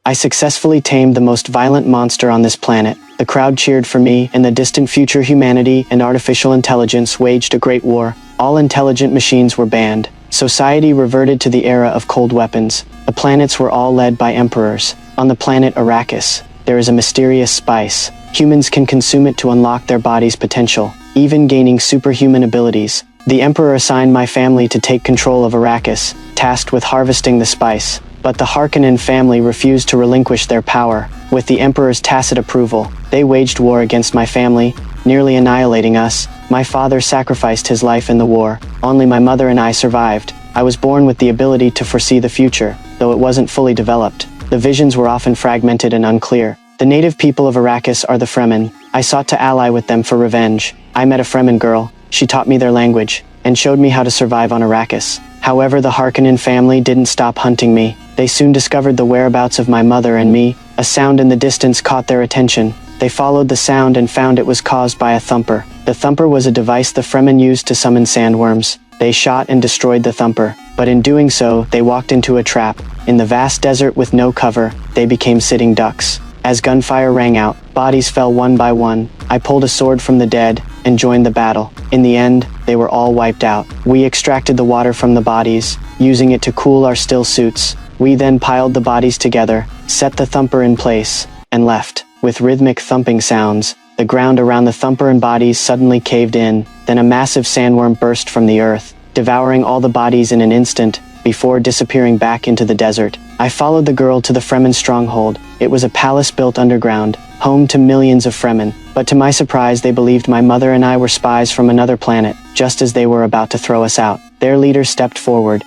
I successfully tamed the most violent monster on this planet. The crowd cheered for me. In the distant future, humanity and artificial intelligence waged a great war. All intelligent machines were banned. Society reverted to the era of cold weapons. The planets were all led by emperors. On the planet Arrakis, there is a mysterious spice. Humans can consume it to unlock their body's potential, even gaining superhuman abilities. The Emperor assigned my family to take control of Arrakis, tasked with harvesting the spice. But the Harkonnen family refused to relinquish their power. With the Emperor's tacit approval, they waged war against my family, nearly annihilating us. My father sacrificed his life in the war. Only my mother and I survived. I was born with the ability to foresee the future, though it wasn't fully developed. The visions were often fragmented and unclear. The native people of Arrakis are the Fremen. I sought to ally with them for revenge. I met a Fremen girl. She taught me their language, and showed me how to survive on Arrakis. However, the Harkonnen family didn't stop hunting me. They soon discovered the whereabouts of my mother and me. A sound in the distance caught their attention. They followed the sound and found it was caused by a thumper. The thumper was a device the Fremen used to summon sandworms. They shot and destroyed the thumper, but in doing so, they walked into a trap. In the vast desert with no cover, they became sitting ducks. As gunfire rang out, bodies fell one by one. I pulled a sword from the dead and joined the battle. In the end, they were all wiped out. We extracted the water from the bodies, using it to cool our still suits. We then piled the bodies together, set the thumper in place, and left. With rhythmic thumping sounds, the ground around the thumper and bodies suddenly caved in. Then a massive sandworm burst from the earth, devouring all the bodies in an instant, before disappearing back into the desert. I followed the girl to the Fremen stronghold. It was a palace built underground, home to millions of Fremen. But to my surprise, they believed my mother and I were spies from another planet, just as they were about to throw us out. Their leader stepped forward,